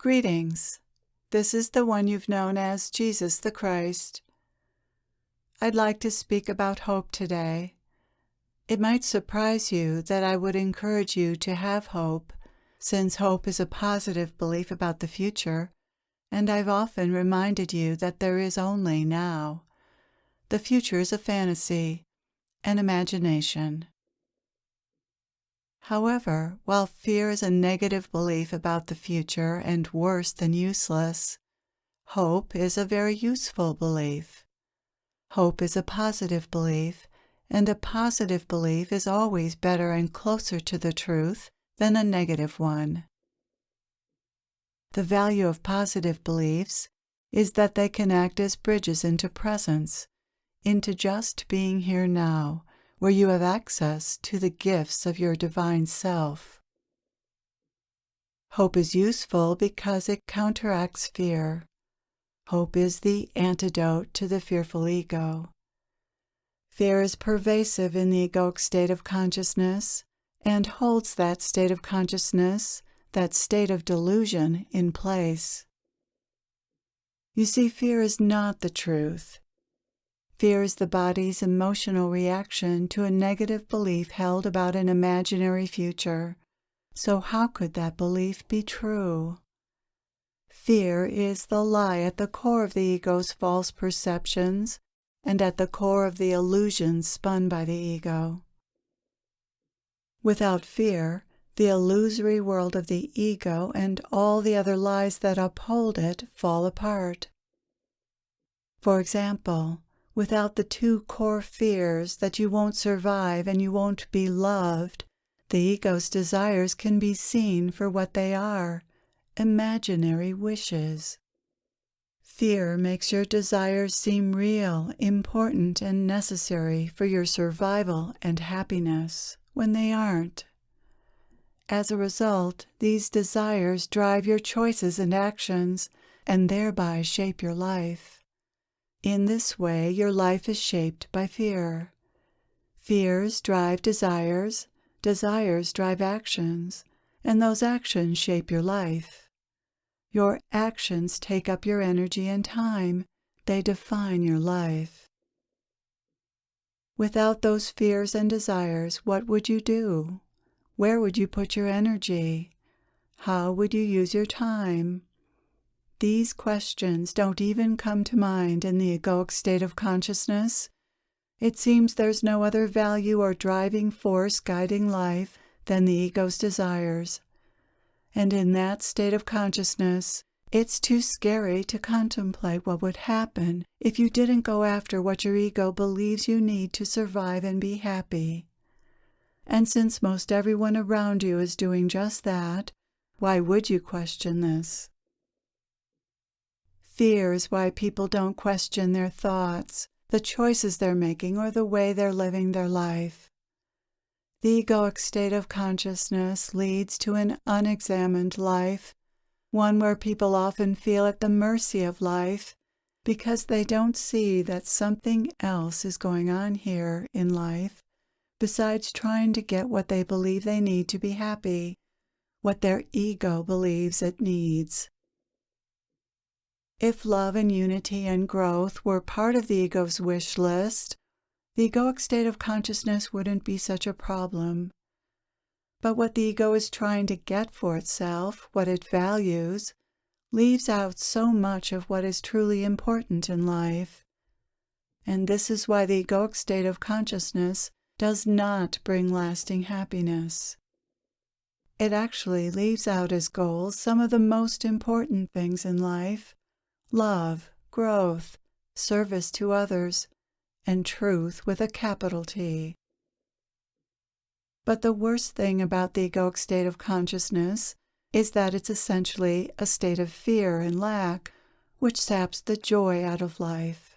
Greetings. This is the one you've known as Jesus the Christ. I'd like to speak about hope today. It might surprise you that I would encourage you to have hope, since hope is a positive belief about the future, and I've often reminded you that there is only now. The future is a fantasy, an imagination. However, while fear is a negative belief about the future and worse than useless, hope is a very useful belief. Hope is a positive belief, and a positive belief is always better and closer to the truth than a negative one. The value of positive beliefs is that they can act as bridges into presence, into just being here now, where you have access to the gifts of your divine self. Hope is useful because it counteracts fear. Hope is the antidote to the fearful ego. Fear is pervasive in the egoic state of consciousness and holds that state of consciousness, that state of delusion, in place. You see, fear is not the truth. Fear is the body's emotional reaction to a negative belief held about an imaginary future. So how could that belief be true? Fear is the lie at the core of the ego's false perceptions and at the core of the illusions spun by the ego. Without fear, the illusory world of the ego and all the other lies that uphold it fall apart. For example, without the two core fears that you won't survive and you won't be loved, the ego's desires can be seen for what they are, imaginary wishes. Fear makes your desires seem real, important, and necessary for your survival and happiness, when they aren't. As a result, these desires drive your choices and actions, and thereby shape your life. In this way, your life is shaped by fear. Fears drive desires, desires drive actions, and those actions shape your life. Your actions take up your energy and time. They define your life. Without those fears and desires, what would you do? Where would you put your energy? How would you use your time? These questions don't even come to mind in the egoic state of consciousness. It seems there's no other value or driving force guiding life than the ego's desires. And in that state of consciousness, it's too scary to contemplate what would happen if you didn't go after what your ego believes you need to survive and be happy. And since most everyone around you is doing just that, why would you question this? Fear is why people don't question their thoughts, the choices they're making, or the way they're living their life. The egoic state of consciousness leads to an unexamined life, one where people often feel at the mercy of life because they don't see that something else is going on here in life besides trying to get what they believe they need to be happy, what their ego believes it needs. If love and unity and growth were part of the ego's wish list, the egoic state of consciousness wouldn't be such a problem. But what the ego is trying to get for itself, what it values, leaves out so much of what is truly important in life. And this is why the egoic state of consciousness does not bring lasting happiness. It actually leaves out as goals some of the most important things in life: love, growth, service to others, and truth with a capital T. But the worst thing about the egoic state of consciousness is that it's essentially a state of fear and lack, which saps the joy out of life.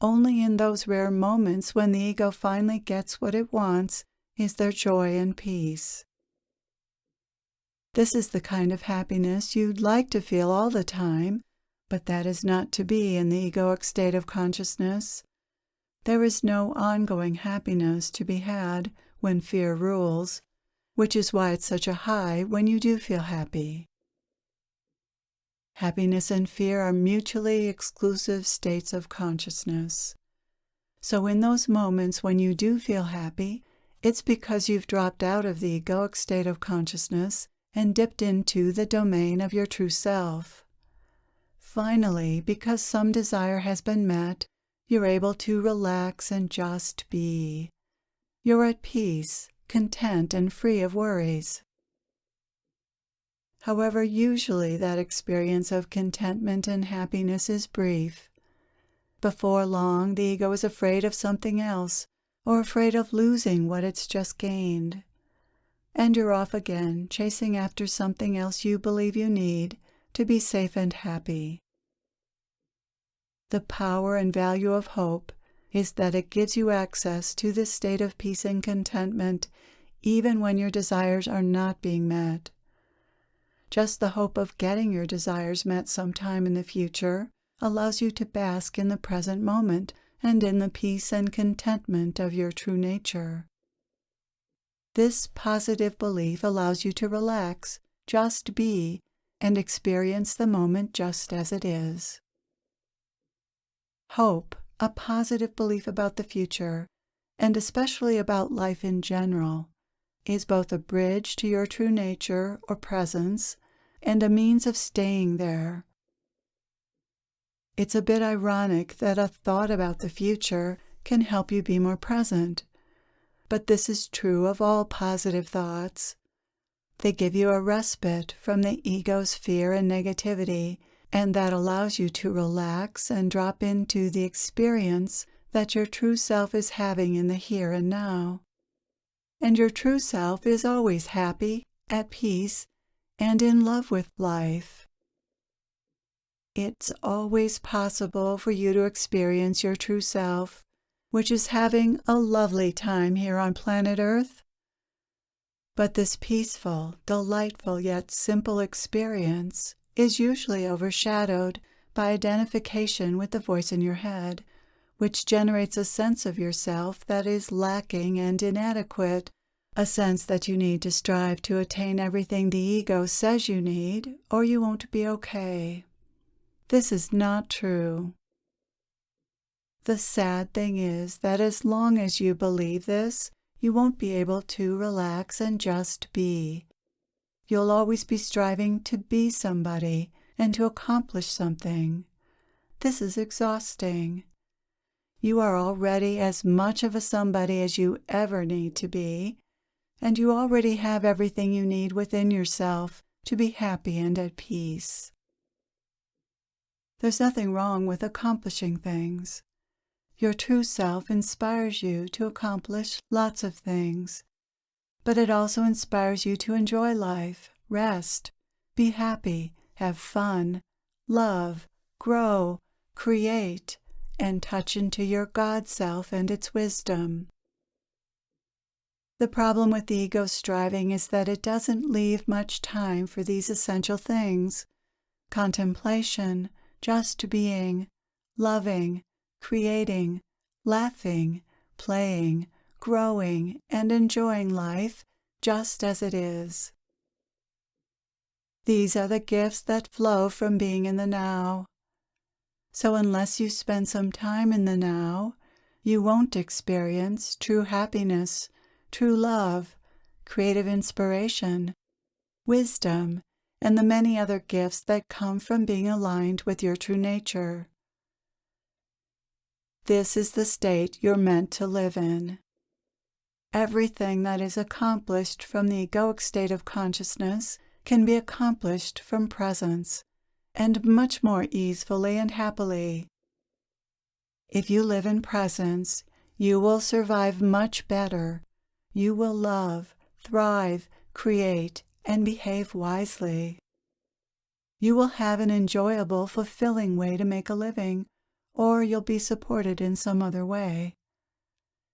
Only in those rare moments when the ego finally gets what it wants is there joy and peace. This is the kind of happiness you'd like to feel all the time, but that is not to be in the egoic state of consciousness. There is no ongoing happiness to be had when fear rules, which is why it's such a high when you do feel happy. Happiness and fear are mutually exclusive states of consciousness. So in those moments when you do feel happy, it's because you've dropped out of the egoic state of consciousness and dipped into the domain of your true self. Finally, because some desire has been met, you're able to relax and just be. You're at peace, content, and free of worries. However, usually that experience of contentment and happiness is brief. Before long, the ego is afraid of something else, or afraid of losing what it's just gained. And you're off again, chasing after something else you believe you need to be safe and happy. The power and value of hope is that it gives you access to this state of peace and contentment, even when your desires are not being met. Just the hope of getting your desires met sometime in the future allows you to bask in the present moment and in the peace and contentment of your true nature. This positive belief allows you to relax, just be, and experience the moment just as it is. Hope, a positive belief about the future, and especially about life in general, is both a bridge to your true nature or presence and a means of staying there. It's a bit ironic that a thought about the future can help you be more present, but this is true of all positive thoughts. They give you a respite from the ego's fear and negativity, and that allows you to relax and drop into the experience that your true self is having in the here and now. And your true self is always happy, at peace, and in love with life. It's always possible for you to experience your true self, which is having a lovely time here on planet Earth. But this peaceful, delightful, yet simple experience is usually overshadowed by identification with the voice in your head, which generates a sense of yourself that is lacking and inadequate, a sense that you need to strive to attain everything the ego says you need, or you won't be okay. This is not true. The sad thing is that as long as you believe this, you won't be able to relax and just be. You'll always be striving to be somebody and to accomplish something. This is exhausting. You are already as much of a somebody as you ever need to be, and you already have everything you need within yourself to be happy and at peace. There's nothing wrong with accomplishing things. Your true self inspires you to accomplish lots of things, but it also inspires you to enjoy life, rest, be happy, have fun, love, grow, create, and touch into your God self and its wisdom. The problem with the ego's striving is that it doesn't leave much time for these essential things: contemplation, just being, loving, creating, laughing, playing, growing, and enjoying life just as it is. These are the gifts that flow from being in the now. So unless you spend some time in the now, you won't experience true happiness, true love, creative inspiration, wisdom, and the many other gifts that come from being aligned with your true nature. This is the state you're meant to live in. Everything that is accomplished from the egoic state of consciousness can be accomplished from presence, and much more easily and happily. If you live in presence, you will survive much better. You will love, thrive, create, and behave wisely. You will have an enjoyable, fulfilling way to make a living, or you'll be supported in some other way.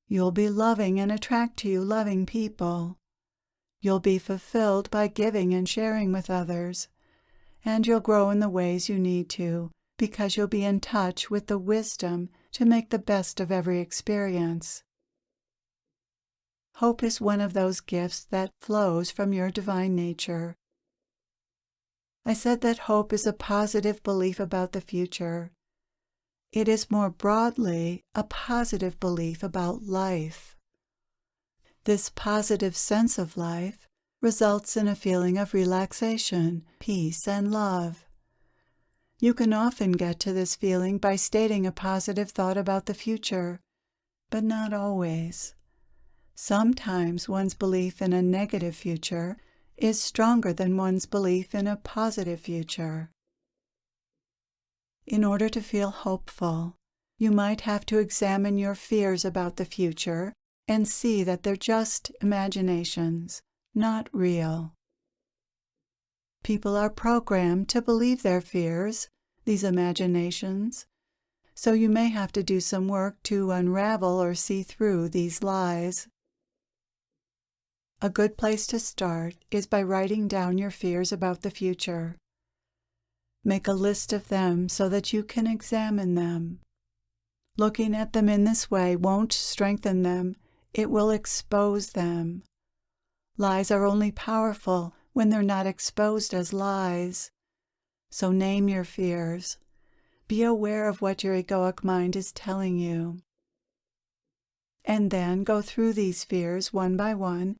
You'll be loving and attract to you loving people. You'll be fulfilled by giving and sharing with others, and you'll grow in the ways you need to, because you'll be in touch with the wisdom to make the best of every experience. Hope is one of those gifts that flows from your divine nature. I said that hope is a positive belief about the future. It is more broadly a positive belief about life. This positive sense of life results in a feeling of relaxation, peace, and love. You can often get to this feeling by stating a positive thought about the future, but not always. Sometimes one's belief in a negative future is stronger than one's belief in a positive future. In order to feel hopeful, you might have to examine your fears about the future and see that they're just imaginations, not real. People are programmed to believe their fears, these imaginations, so you may have to do some work to unravel or see through these lies. A good place to start is by writing down your fears about the future. Make a list of them so that you can examine them. Looking at them in this way won't strengthen them, it will expose them. Lies are only powerful when they're not exposed as lies. So name your fears. Be aware of what your egoic mind is telling you. And then go through these fears one by one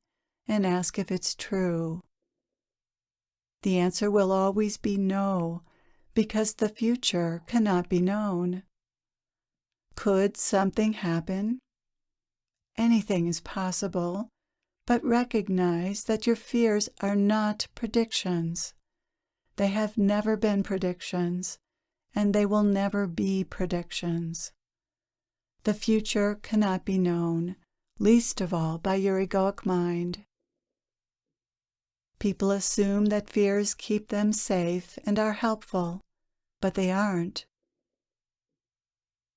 and ask if it's true. The answer will always be no, because the future cannot be known. Could something happen? Anything is possible, but recognize that your fears are not predictions. They have never been predictions, and they will never be predictions. The future cannot be known, least of all by your egoic mind. People assume that fears keep them safe and are helpful, but they aren't.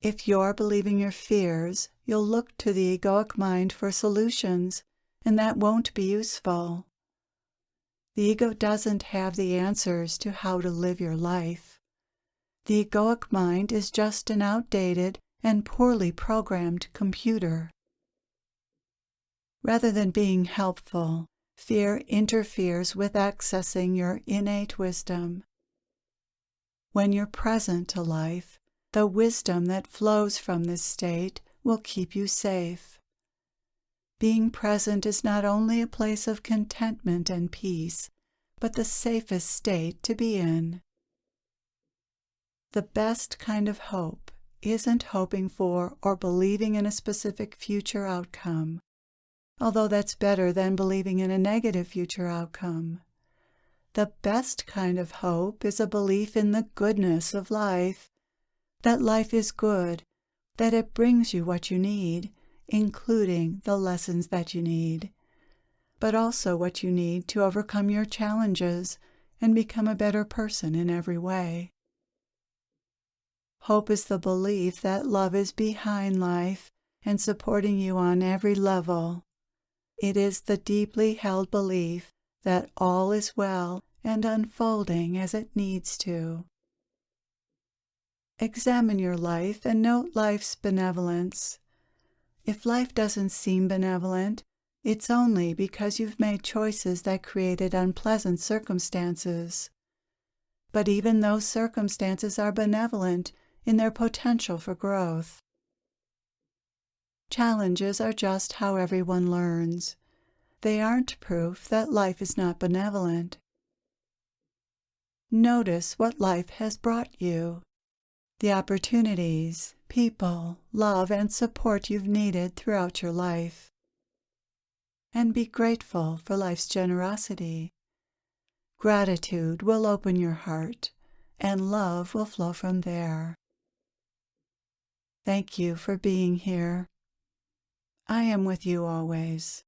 If you're believing your fears, you'll look to the egoic mind for solutions, and that won't be useful. The ego doesn't have the answers to how to live your life. The egoic mind is just an outdated and poorly programmed computer. Rather than being helpful, fear interferes with accessing your innate wisdom. When you're present to life, the wisdom that flows from this state will keep you safe. Being present is not only a place of contentment and peace, but the safest state to be in. The best kind of hope isn't hoping for or believing in a specific future outcome, although that's better than believing in a negative future outcome. The best kind of hope is a belief in the goodness of life, that life is good, that it brings you what you need, including the lessons that you need, but also what you need to overcome your challenges and become a better person in every way. Hope is the belief that love is behind life and supporting you on every level. It is the deeply held belief that all is well and unfolding as it needs to. Examine your life and note life's benevolence. If life doesn't seem benevolent, it's only because you've made choices that created unpleasant circumstances. But even those circumstances are benevolent in their potential for growth. Challenges are just how everyone learns. They aren't proof that life is not benevolent. Notice what life has brought you. The opportunities, people, love, and support you've needed throughout your life. And be grateful for life's generosity. Gratitude will open your heart, and love will flow from there. Thank you for being here. I am with you always.